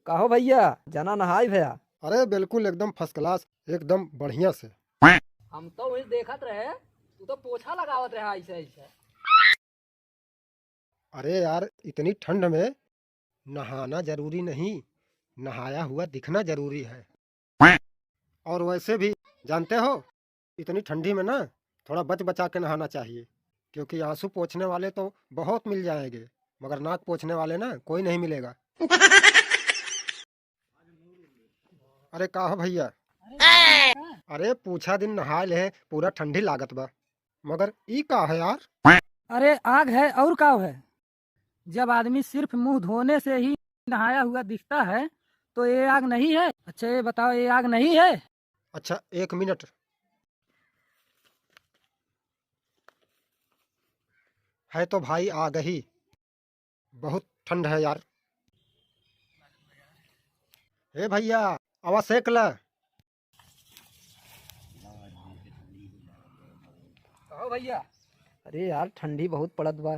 कहो भैया, जना नहाई भैया। अरे बिल्कुल एकदम फर्स्ट क्लास, एकदम बढ़िया से। हम तो वही देखत रहे, तू तो पोछा लगावत रहा ऐसे ऐसे। अरे यार, इतनी ठंड में नहाना जरूरी नहीं, नहाया हुआ दिखना जरूरी है। और वैसे भी जानते हो, इतनी ठंडी में ना थोड़ा बच बचा के नहाना चाहिए, क्योंकि आंसू पोंछने वाले तो बहुत मिल जाएंगे, मगर नाक पोंछने वाले ना कोई नहीं मिलेगा। अरे का हो भैया? अरे पूछा दिन नहा ले, पूरा ठंडी लागत बा, मगर ई का है यार? अरे आग है और का है। जब आदमी सिर्फ मुंह धोने से ही नहाया हुआ दिखता है तो ये आग नहीं है। अच्छा ये बताओ, ये आग नहीं है? अच्छा एक मिनट। है तो भाई आग ही, बहुत ठंड है यार। हे भैया, आवा सेक ला। कहो भैया। अरे यार ठंडी बहुत पड़त बा।